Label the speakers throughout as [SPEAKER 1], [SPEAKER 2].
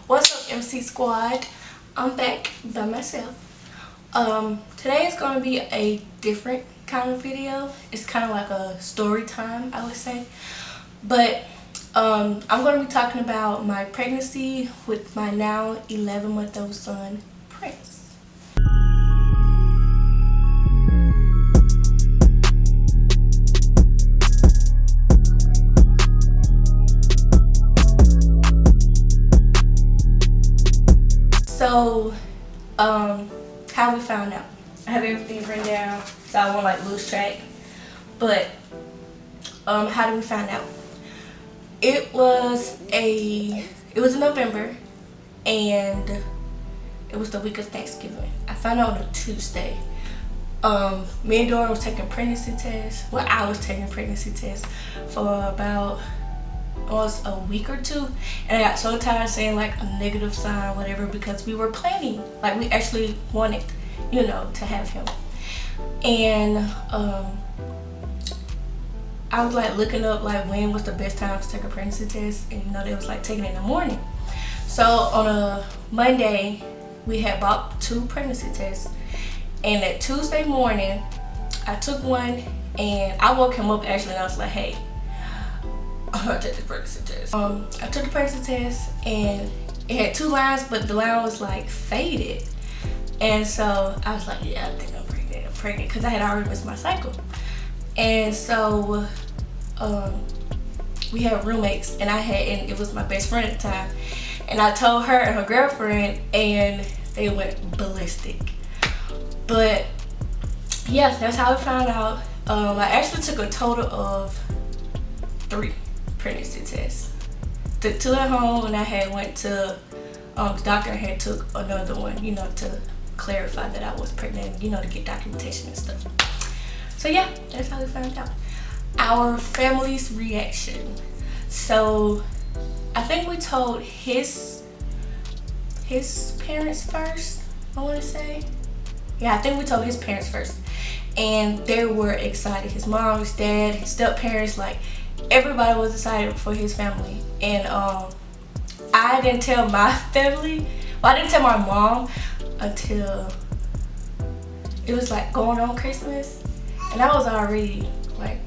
[SPEAKER 1] What's up, MC Squad? I'm back by myself. Today is going to be a different kind of video. It's kind of like a story time, I would say. But I'm going to be talking about my pregnancy with my now 11-month-old son, Prince. So, how we found out. I have everything written down, so I won't like lose track. But, how did we find out? It was in November, and it was the week of Thanksgiving. I found out on a Tuesday. Me and Dorian was taking pregnancy tests. Well, I was taking pregnancy tests for about almost a week or two, and I got so tired of saying like a negative sign or whatever, because we were planning, like we actually wanted, to have him. And I was like looking up like when was the best time to take a pregnancy test, and they was like taking it in the morning. So on a Monday we had bought 2 pregnancy tests, and that Tuesday morning I took one, and I woke him up actually, and I was like, hey, I'm gonna take the pregnancy test. I took the pregnancy test, and it had 2 lines, but the line was like faded. And so I was like, yeah, I think I'm pregnant, because I had already missed my cycle. And so we had roommates, and it was my best friend at the time. And I told her and her girlfriend, and they went ballistic. But yeah, that's how we found out. I actually took a total of 3 pregnancy tests. Took 2 at home, and I had went to the doctor and had took another one, to clarify that I was pregnant, to get documentation and stuff. So yeah, that's how we found out. Our family's reaction. So I think we told his parents first, I want to say. Yeah, I think we told his parents first, and they were excited. His mom, his dad, his step parents, like everybody was excited for his family. And I didn't tell my family. Well, I didn't tell my mom until it was like going on Christmas, and I was already like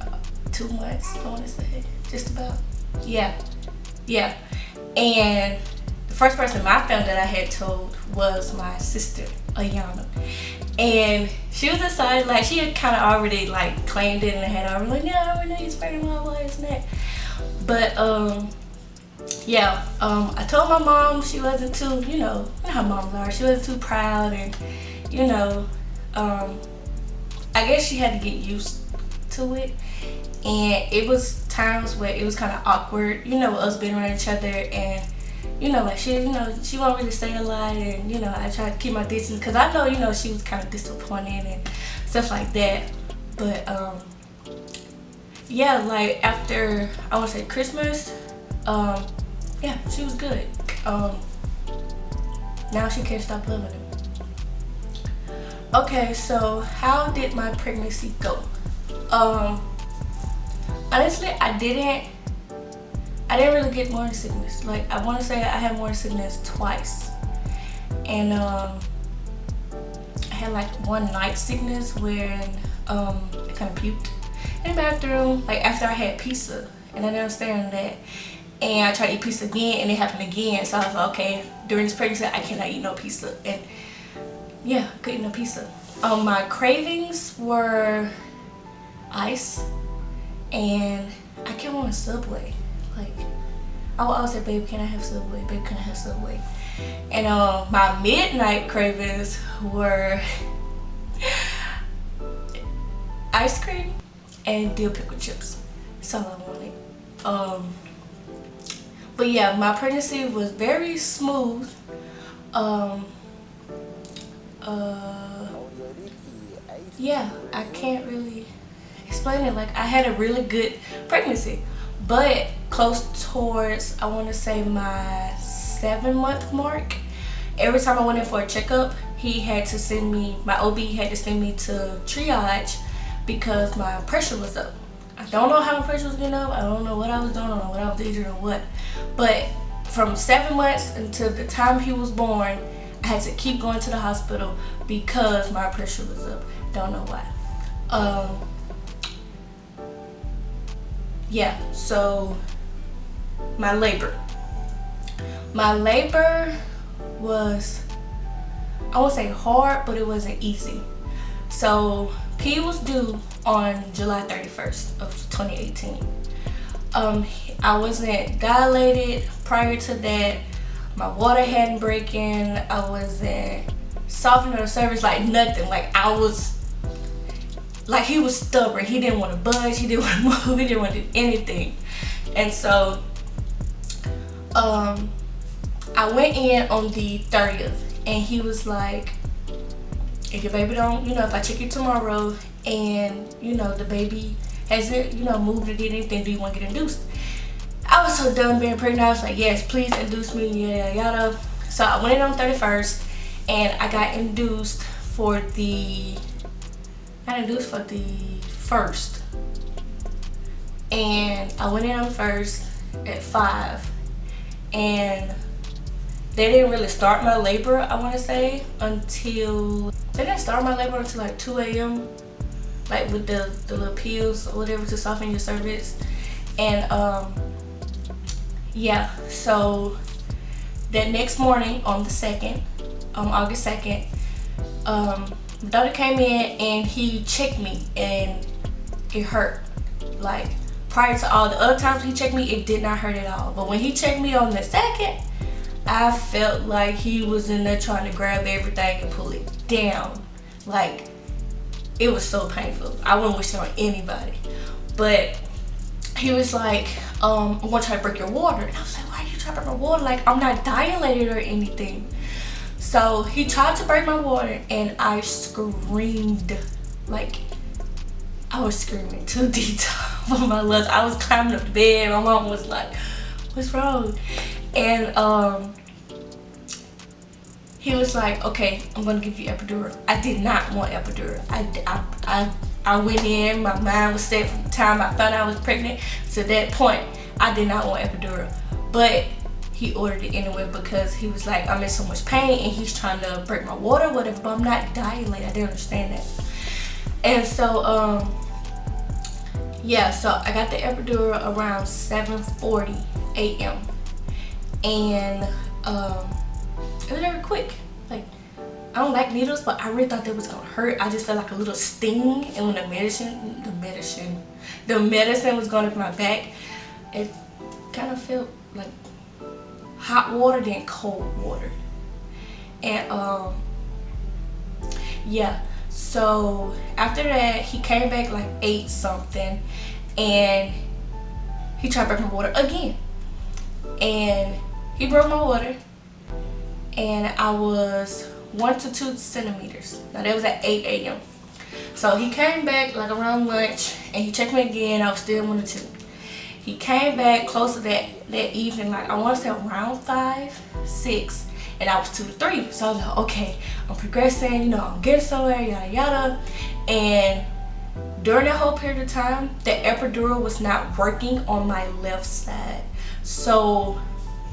[SPEAKER 1] 2 months, I want to say, just about. Yeah. And the first person in my family that I had told was my sister, Ayana. And she was excited, like she had kind of already like claimed it, and had already like, yeah, I already know he's pregnant, blah, blah, isn't that? But yeah, I told my mom. She wasn't too, you know how moms are, she wasn't too proud, and I guess she had to get used to it. And it was times where it was kind of awkward, us being around each other, and like she won't really say a lot, and I tried to keep my distance, because I know she was kind of disappointed and stuff like that. But yeah, like after, I want to say, Christmas, yeah, she was good. Now she can't stop loving him. Okay, so how did my pregnancy go? Honestly, I didn't really get morning sickness. Like, I want to say I had morning sickness twice, and I had like one night sickness where I kind of puked in the bathroom, like after I had pizza, and I didn't understand that. And I tried to eat pizza again, and it happened again. So I was like, okay, during this pregnancy I cannot eat no pizza. And yeah, I couldn't eat no pizza. My cravings were ice, and I kept wanting Subway. Like, I would always say, babe, can I have Subway? Babe, can I have Subway? And my midnight cravings were ice cream and dill pickle chips. That's all I wanted. But yeah, my pregnancy was very smooth. Yeah, I can't really explain it. Like, I had a really good pregnancy, but close towards, I want to say, my 7-month mark, every time I went in for a checkup, he had to send me, my OB had to send me to triage because my pressure was up. I don't know how my pressure was getting up. I don't know what I was doing. I don't know what I was eating or what. But from 7 months until the time he was born, I had to keep going to the hospital because my pressure was up. Don't know why. Yeah, so my labor was, I won't say hard, but it wasn't easy. So P was due on July 31st of 2018. I wasn't dilated prior to that. My water hadn't broken. I wasn't softening the cervix, like nothing. Like I was, like he was stubborn. He didn't want to budge. He didn't want to move. He didn't want to do anything. And so, I went in on the 30th, and he was like, if your baby don't, if I check you tomorrow and, the baby hasn't, moved or did anything, do you want to get induced? I was so done being pregnant. I was like, yes, please induce me, yada, yada. So I went in on 31st, and I got induced for the, first. And I went in on first at 5, and they didn't really start my labor, I want to say, until, they didn't start my labor until like 2 a.m. like with the little pills or whatever to soften your cervix. And yeah, so that next morning on the 2nd, August 2nd, the doctor came in and he checked me, and it hurt. Like prior to all the other times he checked me, it did not hurt at all. But when he checked me on the 2nd, I felt like he was in there trying to grab everything and pull it down. Like, it was so painful. I wouldn't wish it on anybody. But he was like, I'm gonna try to break your water. And I was like, why are you trying to break my water? Like, I'm not dilated or anything. So he tried to break my water, and I screamed. Like, I was screaming to the top of my lungs. I was climbing up the bed. My mom was like, what's wrong? And he was like, okay, I'm gonna give you epidural. I did not want epidural. I went in, my mind was set from the time I found out I was pregnant to that point. I did not want epidural, but he ordered it anyway because he was like, I'm in so much pain and he's trying to break my water, whatever, but I'm not dilated. I didn't understand that. And so yeah, so I got the epidural around 7:40 a.m. and it was very quick. Like, I don't like needles, but I really thought that was gonna hurt. I just felt like a little sting, and when the medicine was going up my back, it kind of felt like hot water then cold water. And yeah, so after that he came back like 8 something, and he tried to break my water again, and he broke my water, and I was 1 to 2 centimeters. Now that was at 8 a.m. So he came back like around lunch, and he checked me again. I was still 1 to 2. He came back closer that evening, like I want to say around 5, 6, and I was 2 to 3. So I was like, okay, I'm progressing, I'm getting somewhere, yada yada. And during that whole period of time, the epidural was not working on my left side. So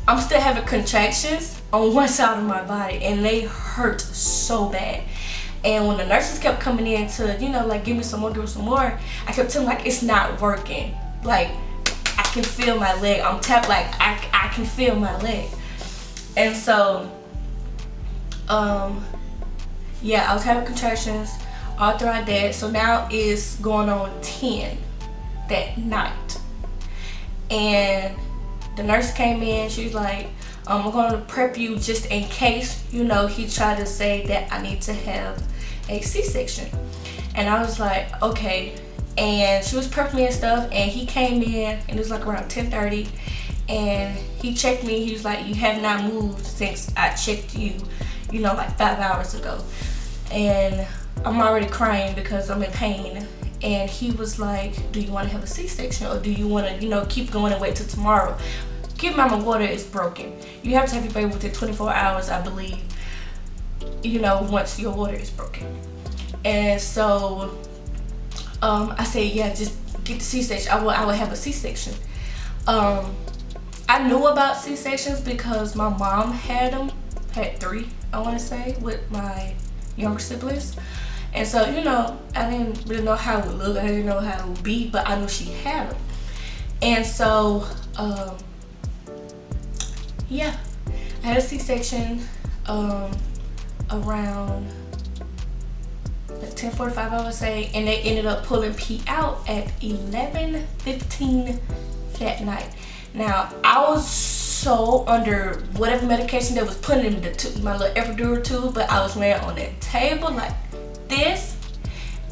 [SPEAKER 1] I'm still having contractions on one side of my body, and they hurt so bad. And when the nurses kept coming in to, like give me some more, I kept telling them, like, it's not working. Like, I can feel my leg. I'm tapped, like I can feel my leg. And so, yeah, I was having contractions all throughout that. So now it's going on 10 that night. And the nurse came in, she was like, I'm going to prep you just in case, he tried to say that I need to have a C-section. And I was like, okay. And she was prepping me and stuff, and he came in, and it was like around 10:30, and he checked me. He was like, you have not moved since I checked you, like 5 hours ago. And I'm already crying because I'm in pain. And he was like, do you want to have a C-section, or do you want to, keep going and wait till tomorrow? Keep in mind, my water is broken. You have to have your baby within 24 hours, I believe, once your water is broken. And so I said, yeah, just get the C-section. I will have a C-section. I knew about C-sections because my mom had them, had 3, I want to say, with my younger siblings. And so, you know, I didn't really know how it would look. I didn't know how it would be, but I knew she had them. And so, yeah, I had a C-section around 10:45, I would say, and they ended up pulling P out at 11:15 that night. Now, I was so under whatever medication that was put in my little epidural tube, but I was laying on that table like this,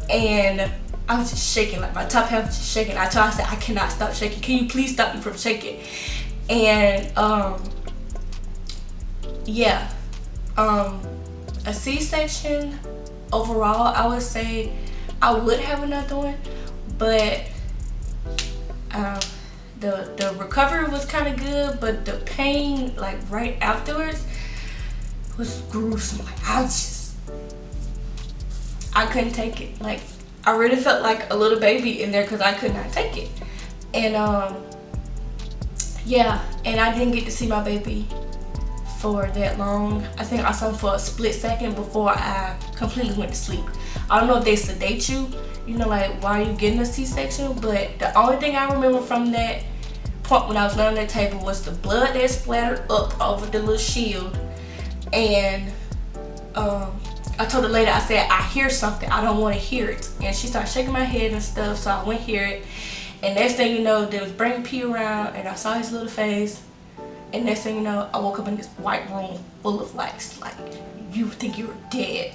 [SPEAKER 1] and I was just shaking, like my top half was just shaking. I said, I cannot stop shaking. Can you please stop me from shaking? And yeah, a C-section overall, I would say I would have another one, but the recovery was kind of good, but the pain like right afterwards was gruesome. Like I couldn't take it. Like I really felt like a little baby in there because I could not take it. And yeah, and I didn't get to see my baby for that long. I think I saw him for a split second before I completely went to sleep. I don't know if they sedate you, you know, like while you getting a C-section, but the only thing I remember from that point when I was laying on that table was the blood that splattered up over the little shield. And I told the lady, I said, I hear something, I don't want to hear it. And she started shaking my head and stuff, so I went hear it. And next thing you know, they was bringing P around, and I saw his little face. And next thing you know, I woke up in this white room full of lights, like you think you were dead.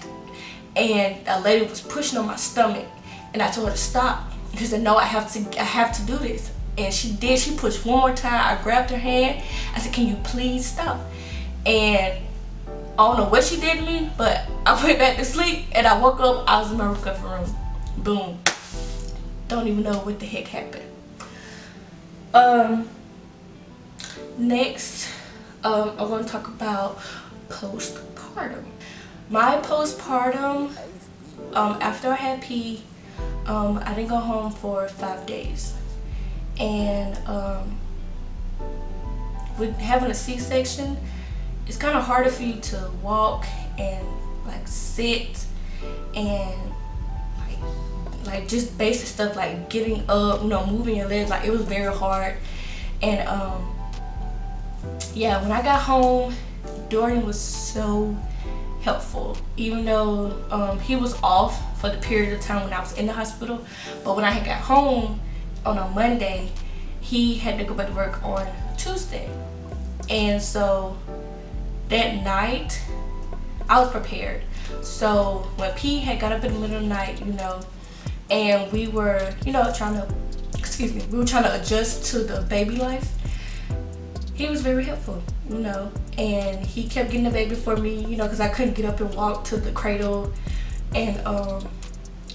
[SPEAKER 1] And a lady was pushing on my stomach, and I told her to stop. She said, no, I have to do this. And she did. She pushed one more time. I grabbed her hand. I said, can you please stop? And I don't know what she did to me, but I went back to sleep, and I woke up. I was in my recovery room. Boom. Don't even know what the heck happened. Next, I'm going to talk about postpartum. My postpartum, after I had P, I didn't go home for 5 days. And with having a C-section, it's kind of harder for you to walk and like sit and like just basic stuff like getting up, you know, moving your legs. Like it was very hard. And yeah, when I got home, Dorian was so helpful, even though he was off for the period of time when I was in the hospital. But when I had got home on a Monday, he had to go back to work on Tuesday. And so that night, I was prepared. So when P had got up in the middle of the night, you know, and we were, you know, trying to adjust to the baby life, he was very helpful, you know, and he kept getting the baby for me, you know, because I couldn't get up and walk to the cradle and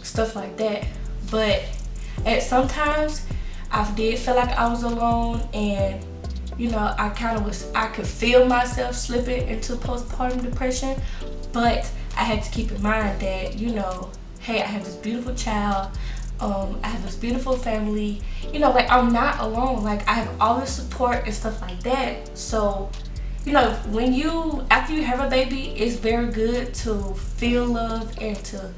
[SPEAKER 1] stuff like that. But at sometimes I did feel like I was alone, and you know, I could feel myself slipping into postpartum depression. But I had to keep in mind that, you know, hey, I have this beautiful child, I have this beautiful family, you know, like I'm not alone, like I have all this support and stuff like that. So, you know, after you have a baby, it's very good to feel love and to,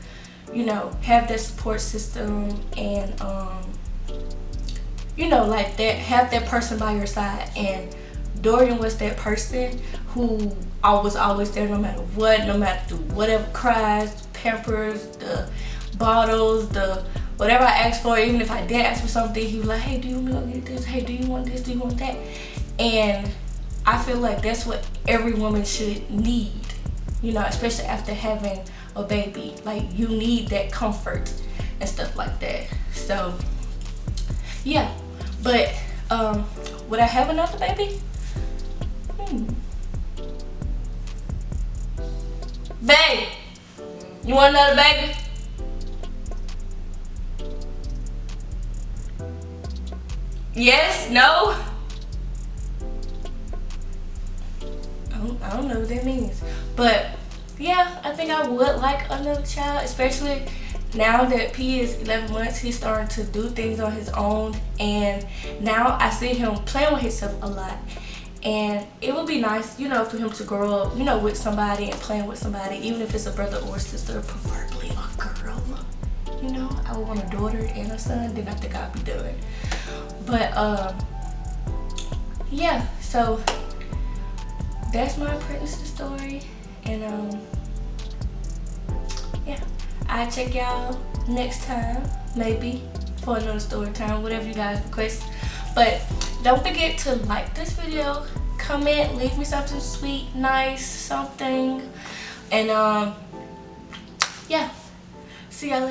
[SPEAKER 1] you know, have that support system and you know, like that, have that person by your side. And Dorian was that person who was always there no matter what, no matter whatever, cries, pampers, the bottles, the whatever I asked for. Even if I did ask for something, he was like, hey, do you want me to get this? Hey, do you want this? Do you want that? And I feel like that's what every woman should need, you know, especially after having a baby. Like, you need that comfort and stuff like that. So yeah, but would I have another baby? Babe, you want another baby? Yes? No? I don't know what that means. But yeah, I think I would like another child, especially now that P is 11 months, he's starting to do things on his own, and now I see him playing with himself a lot. And it would be nice, you know, for him to grow up, you know, with somebody and playing with somebody, even if it's a brother or sister, preferably a girl. You know, I would want a daughter and a son, then I think I'd be done. But yeah, so that's my pregnancy story. And yeah, I'll check y'all next time, maybe for another story time, whatever you guys request. But don't forget to like this video, comment, leave me something sweet, nice, something. And yeah, see y'all later.